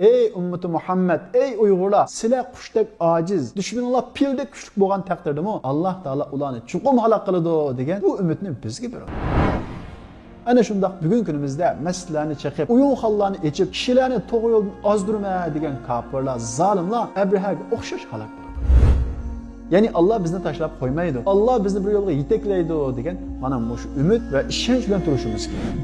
Ey ümmeti Muhammed, ey Uyg'urlar, sizlar qushdek ojiz, dushmanlar pildek kuchli bo'lgan taqdirdami Alloh taolo ularni chuqur halok qiladi degan bu umidni bizga beradi. Ana shundaq bugun kunimizda masjidlarni chaqib, uyuxonlarni echib, kishilarni to'g'ri yo'ldan ozdirma degan kofirlar, zolimlar Abrahaga o'xshash halok bo'ladi. Ya'ni Allah bizni tashlab qo'ymaydi. Allah bizni bir yo'lga yetaklaydi degan mana shu umid va ishonch bilan turishimiz kerak.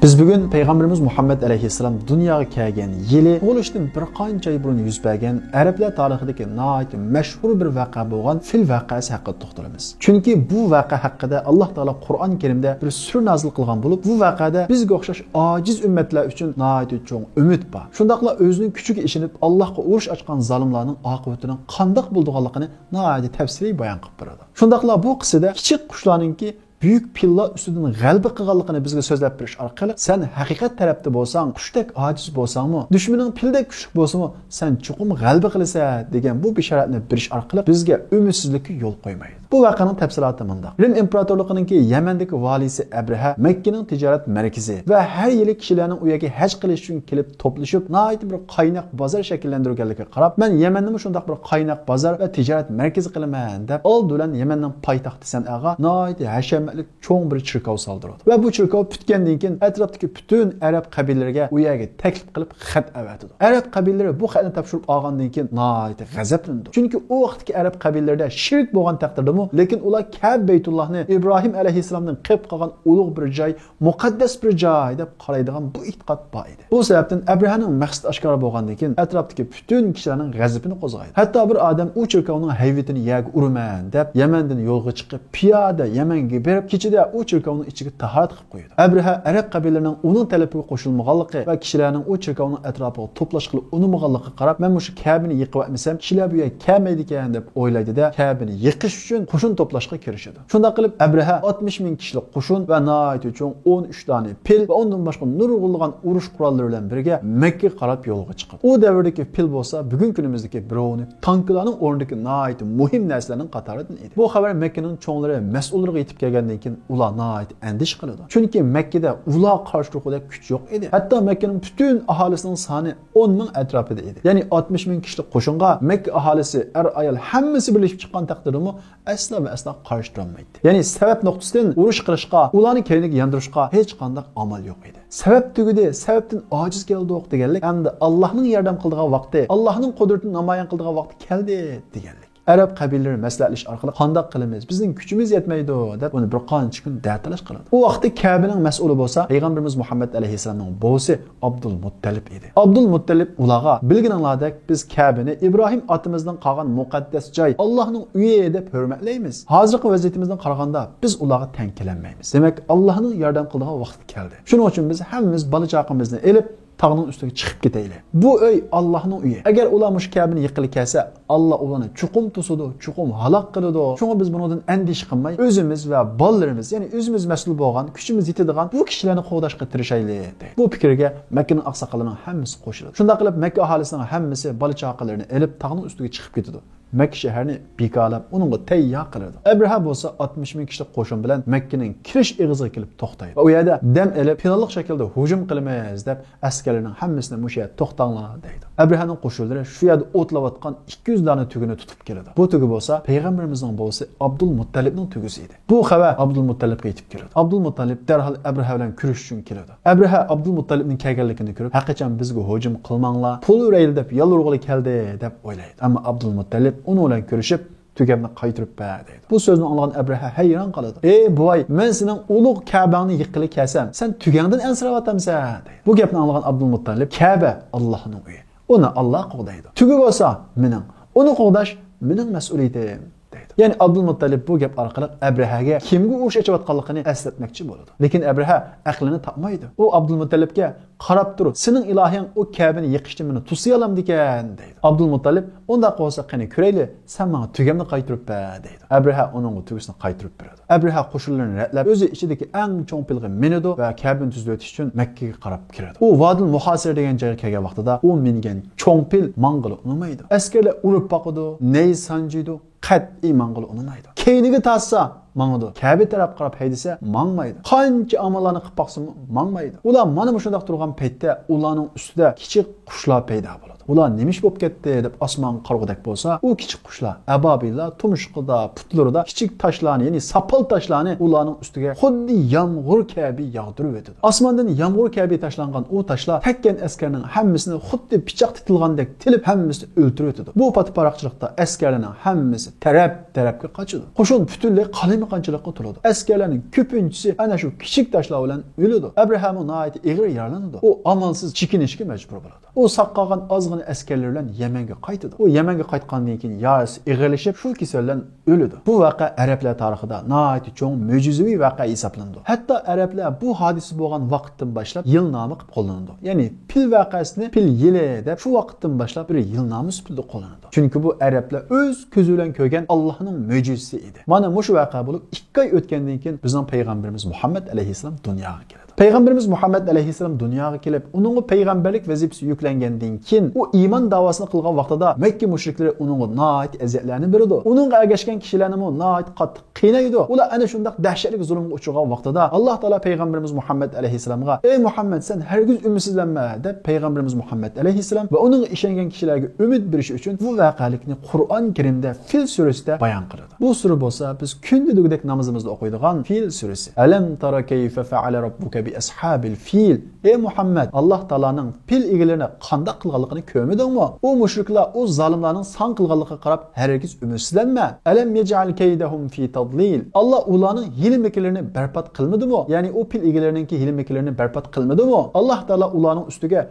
Biz bugün Peygamberimiz Muhammed Aleyhisselam dünyaya kelgan yili tug'ilishdan bir qancha yil burun yuz bergan Arablar tarixidagi nihoyat mashhur bir voqea bo'lgan fil voqeasi haqida to'xtalamiz. Chunki bu voqea haqida Alloh taolo Qur'on Karimda bir sur nozil qilgan bo'lib, bu voqeada bizga o'xshash ojiz ummatlar uchun nihoyat cho'ng umid bor. Shundaqla o'zining kuchiga ishinib Allohga urush ochgan zolimlarning oqibatining qandoq bo'lganligini nihoyat tafsiliy bayon qilib beradi. Shundaqla bu qissada kichik qushlarningki büyük pillar üstüden g'alaba qilganligini bizga so'zlab berish orqali sen haqiqat tarafda bo'lsang, qushdek ojiz bo'lsangmi, dushmaning pildek kuchli bo'lsa-mu, sen chuqum g'alaba qilsa degan bu bishoratni berish orqali bizga umidsizlikka yo'l qo'ymaydi. Bu voqeaning tafsiloti bunday. Rim imperatorligining Yamandagi valisi Abraha Makkaning tijorat markazi va har yili kishilarning u yerga haj qilish uchun kelib to'plashib, nihoyat bir qaynoq bozor shakllantirganligiga qarab, men Yamanni shunday bir qaynoq bozor va tijorat markazi qilaman deb oldi bilan Yamanning poytaxti San'aga nihoyat hasham cho'ng bir chirkov soldirdi. Va bu chirkov bitgandan keyin atrofdagi butun arab qabilalariga u yerga taklif qilib xat avatdi. Arab qabilalari bu xatni topshirib olgandan keyin nihoyat g'azablandi. Chunki u vaqtdagi arab qabilalarida shirk bo'lgan taqdirdami, lekin ular Ka'b Baytullohni Ibrohim alayhissalomdan qilib qolgan ulug' bir joy, muqaddas bir joy deb qaraydigan bu e'tiqod bor edi. Bu sababdan Abrahaning maqsadi oshkora bo'lgandan keyin atrofdagi butun kishilarning g'azabini qo'zg'aydi. Hatto bir odam u chirkovning hayvitini yerga uraman deb Yamandan yo'lga chiqib, piyoda Yamanga berib kechida u chirkovning ichiga tahorat qilib qo'ydi. Abraha arab qabilalarining uning talabiga qo'shilmaganligi va kishilarning u chirkovning atrofiga to'plash qilib unmaganligiga qarab, men shu Ka'bani yiqib atmasam, kishilar bu yerga kelmaydi ekan deb o'ylaydi-da, Ka'bani yiqish uchun qo'shin to'plashga kirishdi. Shunda qilib Abraha 60 ming kishilik qo'shin va nihoyat uchun 13 dona pil va undan boshqa nurg'ulg'an urush qurollari bilan birga Makka qarab yo'lga chiqdi. U davrdagi pil bo'lsa, bugun kunimizdagi birovni tanklarning o'rnidagi nihoyat muhim narsalarning qatoridan edi. Bu xabar Makkaning cho'nglari mas'ullariga yetib kelgandan keyin ular nihoyat andish qiladi. Chunki Makkada ular qarshiligida kuch yo'q edi. Hatto Makkaning butun aholisining soni 10 ming atrofida edi. Ya'ni 60 ming kishilik qo'shinga Makka aholisi ayol hammasi birlashib chiqqan taqdirdami aslo va aslo qarshi turolmaydi. Ya'ni sabab nuqtasidan urush qilishga, ularni keyniga yandirishga hech qanday amal yo'q edi. Sabab tugidi, sababdan ojiz keldik deganlik hamda Allohning yordam qildigan vaqti, Allohning qudratini namoyon qildigan vaqti keldi deganlik. Arab qabilalari maslahatlash orqali qanday qilamiz? Bizning kuchimiz yetmaydi deb uni bir qancha kun da'talash qiladi. U vaqtda Ka'baning mas'uli bo'lsa, Payg'ambarimiz Muhammad alayhisalomning buvisi Abdul Muttalib edi. Abdul Muttalib ularga bilganinglardek biz Ka'bani Ibrohim otamizdan qolgan muqaddas joy, Allohning uyi deb hurmatlaymiz. Hozirgi vaziyatimizdan qaraganda biz ularga teng kelolmaymiz. Demak, Allohning yordam qildigan vaqti keldi. Shuning uchun biz hammamiz bola chaqamizni elib tağının üstüne çıkıp gideyli. Bu öy Allah'ın uyi. Eğer ular şu Ka'bani yıkılı kelse, Allah ularni çuqum tusudu, çuqum halak kılıdı. Çünkü biz bundan endiş qilmay, özümüz ve ballarımız, yani özümüz mesul bo'lgan, kuchimiz yetadigan bu kishilarni qo'g'dashga tirishayli deydi. Bu fikrga Makkaning oqsoqolarining hammasi qo'shiladi. Shunda qilib Makka aholisining hammasi bola chaqalarini elib tağning ustiga chiqib ketadi. Makka shahrini bekalab, uningga tayyor qiladi. Abraha bo'lsa 60 ming kishilik qo'shin bilan Makkaning kirish eg'iziga kelib to'xtaydi. Va u yerda dam elib, planliq shaklda hujum qilamiz deb askarlarning hammasini musha to'xtanglar deydi. Abrahaning qo'shinlari shu yerda o'tlayotgan 200 dona tuguni tutib keladi. Bu tugi bo'lsa Payg'ambarimizning buvisi Abdul Muttalibning tugisi edi. Bu xabar Abdul Muttalibga yetib keladi. Abdul Muttalib darhol Abraha bilan kurish uchun keladi. Abraha Abdul Muttalibning kelganligini ko'rib, haqiqatan bizga hujum qilmanglar, pul urayli deb yolg'irg'ili keldi deb o'ylaydi. Ammo Abdul Muttalib uni bilan ko'rishib tugamni qaytirib ber deydi. Bu so'zni anglagan Abraha hayron qoladi. "Ey boy, men sening ulug' Ka'bani yiqili kelsam, sen tugangdan ansirayotamsan" deydi. Bu gapni anglagan Abdul Muttalib, "Ka'ba Allohning uyi. Uni Alloh qo'g'daydi. Tugi bo'lsa mening, uni qo'g'dash mening mas'uliyatim" deydi. Ya'ni Abdulmuttalib bu gap orqali Abrahaga kimga urush ochayotganligini eslatmoqchi bo'ladi. Lekin Abraha aqlini topmaydi. U Abdulmuttalibga qarab turib, "Sening ilohing o Ka'bani yiqishni meni tusiy olamdikan" deydi. Abdulmuttalib, "Unda qolsa qani ko'rayli, sen menga tugamni qaytirib ber" deydi. Abraha uning tugisini qaytirib beradi. Abraha qo'shinlarini ratlab, o'zi ichidagi eng cho'ng pilg'i minidi va Ka'bani tuzib o'tish uchun Makkaga qarab kiradi. U Vodil Muhasir degan joyga kelgan vaqtida u mingan cho'ng pil mang'ili unmaydi. Askarlar urib boqadi, ney sanjiydi, qat'iy mang'ili unmaydi. Keyniga tassa mang'idi. Ka'ba taraf qarab haydasa mangmaydi. Qancha amallarni qilib baqsa mangmaydi. Ular mana bu shunday turgan paytda ularning ustida kichik qushlar paydo bo'ladi. Ular nemish bo'lib ketdi deb osmon qarg'udak bo'lsa, u kichik qushlar ababillar tumshug'ida, putlarida kichik toshlarni, ya'ni sapal toshlarni ularning ustiga xuddi yomg'ir kabi yog'dirib o'tadi. Osmondan yomg'ir kabi tashlangan u toshlar tekkan askarning hammasini xuddi pichoq titilgandek tilib hammasini o'ldirib o'tadi. Bu patparaqchilikda askarlarning hammasi tarafga qochadi. Qo'shin butunlay qalamiqanchilikqa to'ladi. Askarlarning ko'pinchisi ana shu kichik toshlar bilan o'ladi. Abraham nihoyat ig'ir yaralanadi. U amalsiz chekinishga majbur bo'ladi. U saqlagan ozgina askarlar bilan Yamanga qaytadi. U Yamanga qaytgandan keyin yarasi ig'irlashib, shu kasaldan o'ladi. Bu voqea arablar tarixida nihoyat cho'ng mo'jizaviy voqea hisoblandi. Hatto arablar bu hodisa bo'lgan vaqtdan boshlab yil nomi qilib qo'llanadi. Ya'ni pil voqeasini pil yili deb shu vaqtdan boshlab bir yil nomi sifatida qo'llanadi. Chunki bu arablar o'z ko'zi bilan ko'rgan Allohning mo'jizasi edi. Mana shu voqea bo'lib 2 oy o'tgandan keyin bizning payg'ambarimiz Muhammad alayhisalom dunyoga keladi. Payg'ambarimiz Muhammad alayhisalom dunyoga kelib, uning payg'ambarlik vazifasi yuklangandan keyin u iymon da'vosini qilgan vaqtida Makka mushriklari uning nihoyat aziyatlarni berdi. Uning ergashgan kishilarni nihoyat qattiq qiynaydi. Ular ana shunday dahshatli zulmga uchragan vaqtida Alloh taolo payg'ambarimiz Muhammad alayhisalomga "Ey Muhammad, sen hargiz umidsizlanma" deb payg'ambarimiz Muhammad alayhisalom va uning ishongan kishilarga umid berish uchun bu voqealikni Qur'on Karimda Fil surasida bayon qiladi. Bu sura bo'lsa biz kundalik namozimizda o'qiydigan Fil surasi. Alam tara kayfa fa'ala robbuka bi ashabil fil. Ey Muhammad, Alloh taolaning fil egilarini qanday qilganligini ko'rmadingmi? U mushriklar, o zolimlarning son qilganligiga qarab hargiz umidsizlanma. Alam yaj'al kaydahum fi tadlil. Alloh ularning hiyla-makirlarini barpot qilmadimi? Ya'ni o fil egilarininki hiyla-makirlarini barpot qilmadimi? Alloh taolo ularning ustiga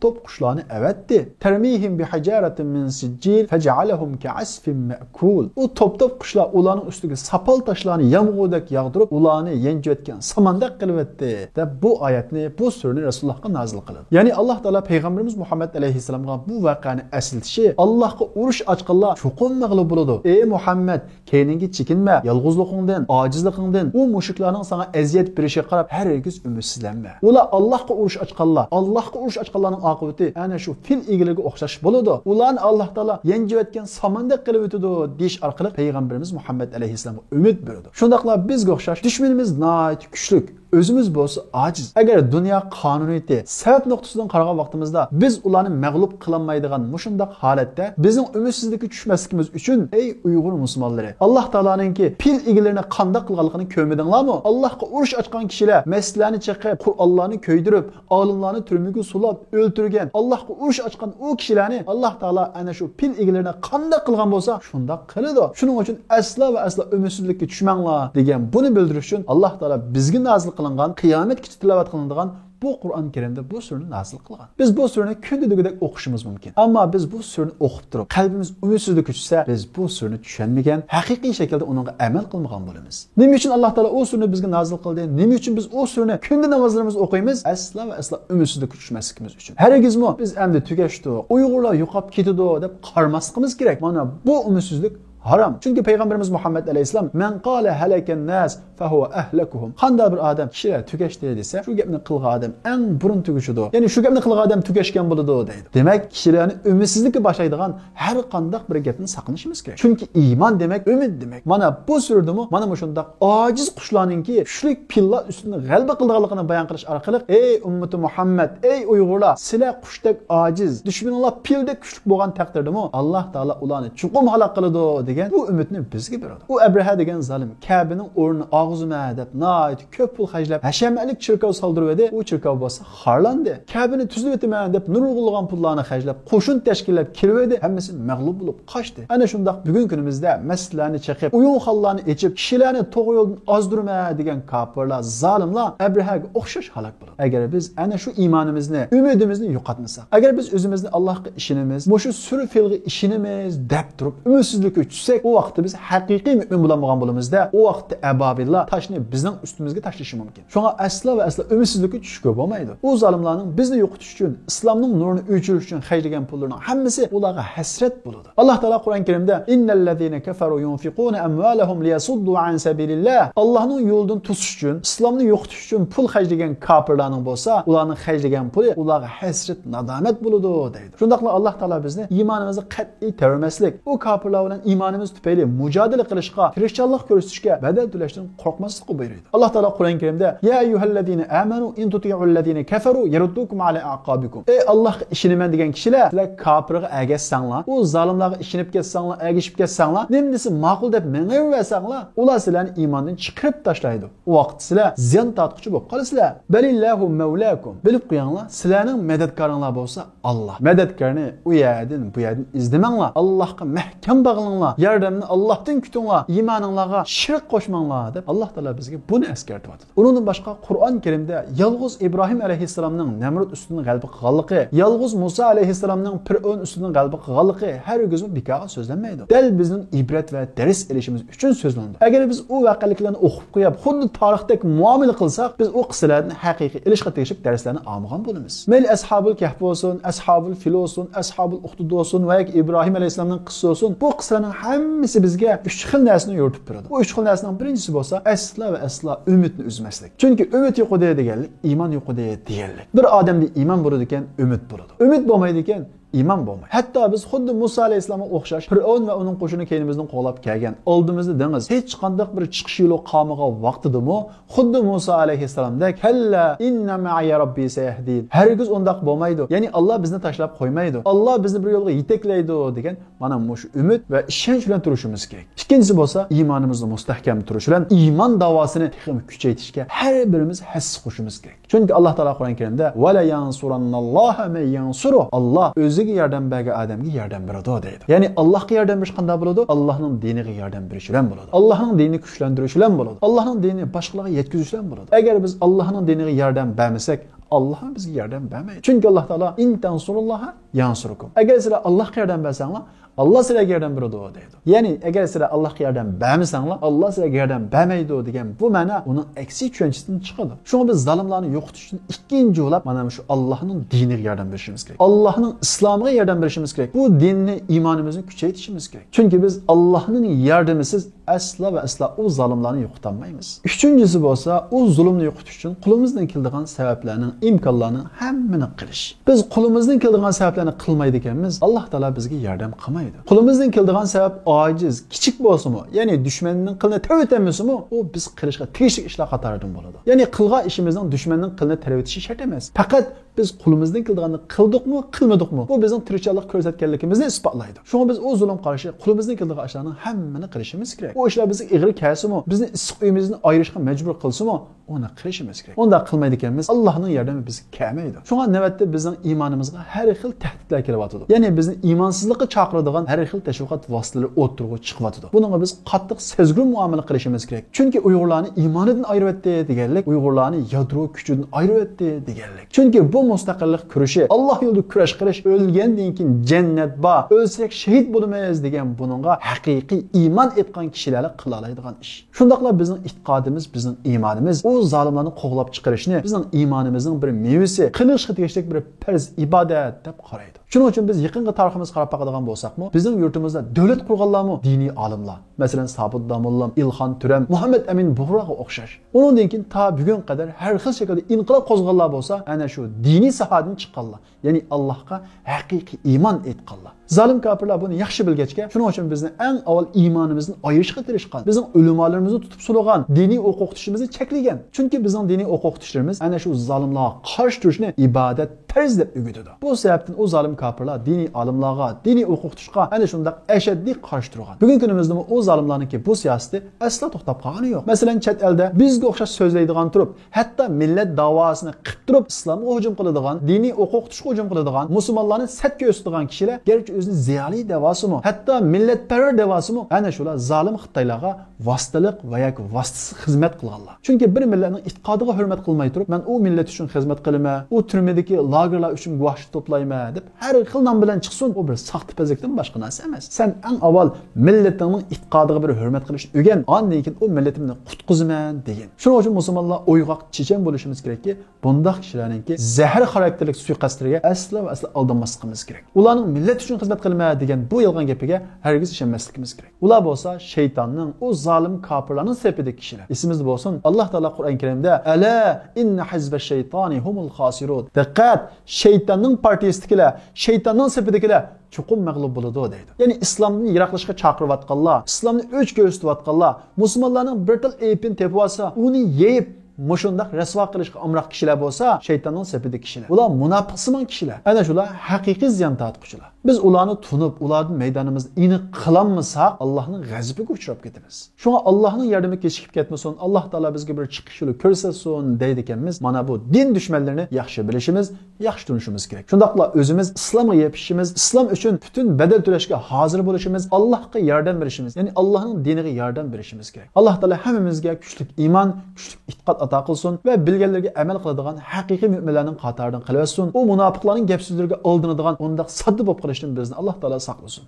top qushlarni avatdi. Termihim bi hajaratin min sijil faj'alahum ka'asfin ma'kul. U top qushlar ularning ustiga sapal toshlarni yomg'irdak yog'dirib, ularni yenjayotgan samandaq qilibdi. deb bu oyatni, bu surani Rasulullohga nozil qiladi. Ya'ni Alloh taolo payg'ambarimiz Muhammad alayhisalomga bu voqeani aslitishi, Allohga urush ochqanlar cho'qim mag'lub bo'ladi. Ey Muhammad, keyingi chekinma, yolg'izligingdan, ojizligingdan, u mushriklarning sana aziyat berishiga qarab hargiz umidsizlanma. Ular Allohga urush ochqanlar, Allohga urush ochqanlarning oqibati ana shu fil egiliga o'xshash bo'ladi. Ularni Alloh taolo yenjayotgan samandaq qilib o'tadi deyish orqali payg'ambarimiz Muhammad alayhisalomga umid berdi. Shundaqla bizga o'xshash dushmanimiz nihoyat kuchli, o'zimiz bo'lsa ojiz. Agar dunyo qonuniyati sabab nuqtasidan qaragan vaqtimizda biz ularni mag'lub qilolmaydigan mushundaq holatda bizning umidsizlikka tushmasligimiz uchun ey Uyg'ur musulmonlari, Alloh taoloninki pil egilarini qanday qilganligini ko'rmadinglarmi? Allohga urush ochgan kishilar maslarni chaqib, Qur'onlarni ko'ydirib, olimlarni turmaga sulab o'ltirgan, Allohga urush ochgan u kishilarni Alloh taolo ana shu pil egilarini qanday qilgan bo'lsa, shunda qiladi. Shuning uchun aslo va aslo umidsizlikka tushmanglar degan buni bildirish uchun Alloh taolo bizga nozil qilingan, qiyomatgacha tilovat qilinadigan bu Qur'on Karimda bu surani nozil qilgan. Biz bu surani kundalik o'qishimiz mumkin. Ammo biz bu surani o'qib turib, qalbimiz umidsizlikka tushsa, biz bu surani tushunmagan, haqiqiy shaklda unga amal qilmagan bo'lamiz. Nima uchun Alloh taolo o surani bizga nozil qildi? Nima uchun biz o surani kunda namozlarimiz o'qiymiz? Asla va asla umidsizlikka tushmasligimiz uchun. Hargizmi biz endi tugashdi, Uyg'urlar yo'qolib ketdi deb qarmasligimiz kerak. Mana bu umidsizlik haram. Çünkü Peygamberimiz Muhammed Aleyhisselam men qala halaken nas fa huwa ahlakuhum. Qanday bir odam kishilar tugashdi desa, shu gapni qilgan odam eng burun tugashidir. Ya'ni shu gapni qilgan odam tugashgan bo'ladi deydi. Demak, kishilarni umidsizlikka boshlaydigan har qanday bir gapni saqlanishimiz kerak. Chunki iymon demak umid demak. Mana bu surdimi, mana shunday ojiz qushlarninki kuchlik pillar ustida g'alaba qilganligini bayon qilish orqali, ey ummati Muhammad, ey Uyg'urlar, sizlar qushdek ojiz, dushmanlar pildek kuchli bo'lgan taqdirdami, Alloh taolo ularni chuqum halok qiladi degan bu umidni bizga beradi. U Abraha degan zalim Ka'baning o'rnini og'zima deb nihoyat ko'p pul xajlab hashamalik chirkov soldirib edi. U chirkov bo'lsa xorlandi. Ka'bani tuzib o'taman deb nurg'ulg'an pullarni xajlab qo'shin tashkillab kelib edi. Hammasi mag'lub bo'lib qochdi. Ana shundaq bugun kunimizda maslarni chaqib, uyun xallarni echib, kishilarni to'g'ri yo'ldan ozdirma degan kofirlar, zalimlar Abrahaga o'xshash halok bo'ladi. Agar biz ana shu iymonimizni, umidimizni yo'qotmasak, agar biz o'zimizni Allohga ishonamiz, shu suri filga ishonamiz deb turib umidsizlikka tutsak, o vaqtda biz haqiqiy mu'min bo'lmagan bo'lamizda, o vaqtda ababillar toshni bizning ustimizga tashlashi mumkin. Shunga aslo va aslo umidsizlikka tushib bo'lmaydi. U zolimlarning bizni yo'qotish uchun, islomning nurini o'chirish uchun xayrigan pullarning hammasi ularga hasrat bo'ladi. Alloh taolo Qur'on Karimda innallazina kafaru yunfiquna amwalahum liyasuddu an sabilillah. Allohning yo'lidan to'sish uchun, islomni yo'qotish uchun pul xayrigan kofirlarning bo'lsa, ularning xayrigan puli ularga hasrat, nadomat bo'ladi deydi. Shundaqla Alloh taolo bizni iymonimizni qat'iy termaslik, u kofirlar bilan iymonimiz tufayli mujodala qilishga, tirishchanlik ko'rsatishga, badal to'lashdan qo'rqmaslikni buyuradi. Alloh taolo Qur'on Karimda ya ayyuhallazina amanu in tuti'ullazina kafaru yaruddukum ala aqabikum. Ey Allohga ishinaman degan kishilar, sizlar kofirga ergashsanglar, u zolimlarga ishinib ketsanglar, ergashib ketsanglar, nimdisi ma'qul deb mengaversanglar, ular sizlarni iymondan chiqarib tashlaydi. U vaqt sizlar ziyon tortquchi bo'lib qolasizlar. Balillahu mavlakum. Bilib qo'yinglar, sizlarning madadkoringlar bo'lsa Alloh. Madadkorni u yerdan bu yerdan izlamanglar. Allohga mahkam bog'langlar. Yordamni Allohdan kutinglar. Iymoningizga shirk qo'shmanglar deb Alloh taolo bizga buni eskartyapti. Undan boshqa Qur'on Karimda yolg'iz Ibrohim alayhissalomning Namrud ustidan g'alaba qilganligi, yolg'iz Musa alayhissalomning Fir'avn ustidan g'alaba qilganligi hargiz bekorga so'zlanmaydi. Dal bizning ibrat va dars olishimiz uchun so'zlandi. Agar biz u voqealiklarni o'qib qo'yib, xuddi tarixdagi muomala qilsak, biz o qissalarni haqiqiy ilishga tegishib darslarni olmagan bo'lamiz. Mayli ashabul kahf bo'lsin, ashabul fil bo'lsin, ashabul uxdud bo'lsin va Ibrohim alayhissalomning qissasi bo'lsin, bu qissalarning hammasi bizga 3 xil narsani yo'ritib beradi. Bu 3 xil narsaning birinchisi bo'lsa, asla va asla umidni uzmaslik. Chunki umid yo'q deganlik, iymon yo'q deganlik. Bir odamda iymon bo'ladi ekan, umid bo'ladi. Umid bo'lmaydi ekan, iymon bo'lmaydi. Hatto biz xuddi Musa alayhissalomga o'xshash Fir'avn va uning qo'shini keynimizdan qo'lab kelgan, oldimizda dengiz hech qanday bir chiqish yo'li qolmagan vaqtidimi, xuddi Musa alayhissalomdek halla inna ma'iya robbi sayahdin. Hargiz undaq bo'lmaydi. Ya'ni Alloh bizni tashlab qo'ymaydi. Alloh bizni bir yo'lga yetaklaydi degan mana shu umid va ishonch bilan turishimiz kerak. Ikkinchisi bo'lsa, iymonimizni mustahkam turish bilan iymon davosini kuchaytirishga har birimiz hassa qo'shimiz kerak. Chunki Alloh taolo Qur'on Karimda va la yansurannalloha man yansuru. Alloh o'ziga yordam bergan odamga yordam beradi deydi. Ya'ni Allohga yordam berish qanday bo'ladi? Allohning diniga yordam berish bilan bo'ladi. Allohning dinini kuchlantirish bilan bo'ladi. Allohning dinini boshqalarga yetkazish bilan bo'ladi. Agar biz Allohning diniga yordam bermasak, Allah bizga yordam bermaydi. Chunki Alloh taolo in tansurulloha yansurukum. Agar sizlar Allohga yordam bersanglar, Allah sizlarga yordam beradi deydi. Ya'ni agar sizlar Allohga yordam bermasanglar, Allah sizlarga yordam bermaydi degan bu ma'no uning aksi tushunchasidan chiqadi. Shunga biz zolimlarni yo'qotish uchun ikkinchi yo'lab mana shu Allohning diniga yordam berishimiz kerak. Allohning islomiga yordam berishimiz kerak. Bu dinni, iymonimizni kuchaytirishimiz kerak. Chunki biz Allohning yordamisiz asla va asla u zolimlarni yo'qotolmaymiz. Uchinchisi bo'lsa, u zulmni yo'qotish uchun qo'limizdan keladigan sabablarning, imkonlarning hammani qilish. Biz qo'limizdan keladigan sabablarni qilmaydi ekanmiz, Alloh taolo bizga yordam qilmaydi. Qo'limizdan keladigan sabab ojiz, kichik bo'lsa-mu, ya'ni dushmanning qilini tarvatamiz-mi, u biz qilishga tegishli ishlar qatoridan bo'ladi. Ya'ni qilgan ishimizning dushmanning qilini tarvatishi shart emas. Faqat biz qo'limizdan kelganini qildikmi, qilmadikmi, bu bizning tirikchilik ko'rsatganligimizni isbotlaydi. Shunga biz o zulm qarishi qo'limizdan kelgan ishlarning hammani qilishimiz kerak. O ishlar bizga ig'ir kelsa-mu, bizni issiq uyimizni ayirishga majbur qilsa-mu, uni qilishimiz kerak. Unda qilmaydi ekanmiz, Allohning yordami bizga kelmaydi. Shunga navbatda bizning iymonimizga har xil tahdidlar kelyapti. Ya'ni bizni iymonsizlikka chaqiradigan har xil tashviqot vositalari o'tirg'i chiqyapti. Bunga biz qattiq sezgir muomala qilishimiz kerak. Chunki Uyg'urlarni iymonidan ayiribdi deganlik, Uyg'urlarni yadro kuchidan ayiribdi deganlik. Chunki bu mustaqillik kurashi, Alloh yo'lida kurash qilish, o'lgandan keyin jannat bor, o'lsak shahid bo'lmaymiz degan buningga haqiqiy iymon etgan kishilar qila oladigan ish. Shundaqla bizning e'tiqodimiz, bizning iymonimiz u zolimlarni qo'g'lab chiqarishni bizning iymonimizning bir mevasi, qilishga tegishli bir farz ibodat deb qaraydi. Shuning uchun biz yaqingi tariximizga qarab baqadigan bo'lsakmi, bizning yurtimizda davlat qurganlarmi diniy olimlar, masalan Sabit Damullam, Ilxon Turam, Muhammad Amin Bug'roga o'xshash. Undan keyin ta bugun qadar har xil shaklda inqilob qo'zg'allar bo'lsa, ana shu diniy sahohadan chiqqanlar, ya'ni Allohga haqiqiy iymon etganlar. Zalim kafirlar buni yaxshi bilgachga, shuning uchun bizni eng avval iymonimizni ayirishga tirishgan. Bizning ulamolarimizni tutib sulagan, diniy o'qitishimizni cheklagan. Chunki bizning diniy o'qitishlarimiz ana shu zolimlarga qarshi turishni ibodat farz deb o'rgatadi. Bu sababdan o zalim kafirlar diniy olimlarga, diniy o'qitishga ana shunday ashaddiy qarshi turgan. Bugungi kunimizda o zolimlarniki bu siyosati asla to'xtab qolgani yo'q. Masalan, chet elda bizga o'xshash so'zlaydigan turib, hatto millat davosini qilib turib, islomga hujum qiladigan, diniy o'qitishga hujum qiladigan, musulmonlarni satga o'stirgan kishilar garchi o'zini ziyoli davosimi, hatto millatparvar davosimi ana shular zolim Xitoylarga vositalik va yoki vositasiz xizmat qilganlar. Chunki bir millatning e'tiqodiga hurmat qilmay turib, men u millat uchun xizmat qilaman, u turmadagi lagerlar uchun guvohchilik to'playman deb har xil nom bilan chiqsin, u bir saxtapazlikdan boshqa narsa emas. Sen eng avval millatingning e'tiqodiga bir hurmat qilishni o'rgan, ondan keyin u millatimni qutqizaman degan. Shuning uchun musulmonlar o'yg'oq, chechan bo'lishimiz kerakki, bundaq kishilarningki zahar xarakterlik suiqastlariga aslo va aslo aldanmasligimiz kerak. Ularning millat uchun xizmat qilma degan bu yolg'on gapiga hargiz ishonmasligimiz kerak. Ular bo'lsa shaytonning, o zolim kofirlarning sepidagi kishilar. Esimizda bo'lsin, Alloh taolo Qur'on Karimda ala inna hizbash shaytoni humul khasirun. Diqqat, shaytonning partiyasidagilar, shaytonning sepidagilar chuqur mag'lub bo'ladi deydi. Ya'ni islomni yiroqlashga chaqirayotganlar, islomni o'ch ko'rsatayotganlar, musulmonlarning bir til epin tepib olsa, uni yeyib mushundaq rasvo qilishga amroq kishilar bo'lsa, shaytonning sepidagi kishilar. Ular munofiqsimon kishilar. Ana shular haqiqiy ziyon tortquchilar. Biz ularni tunib, ularning maydonimizda iniq qilolmasak, Allohning g'azabiga uchrab ketamiz. Shunga Allohning yordami kechikib ketmasin, Alloh taolo bizga bir chiqish yo'li ko'rsatsin deydi ekanmiz. Mana bu din dushmanlarini yaxshi bilishimiz, yaxshi tunishimiz kerak. Shundaqla o'zimiz islomga yepishimiz, islom uchun butun badal to'lashga hozir bo'lishimiz, Allohga yordam berishimiz, ya'ni Allohning diniga yordam berishimiz kerak. Alloh taolo hammamizga kuchli iymon, kuchli e'tiqod ato qilsin va bilganlarga amal qiladigan haqiqiy mu'minlarning qatoridan qilib olsin. U munofiqlarning gap so'zlariga aldinadigan undaq sodda bo'lib qolishdan bizni Alloh taolo saqlasin.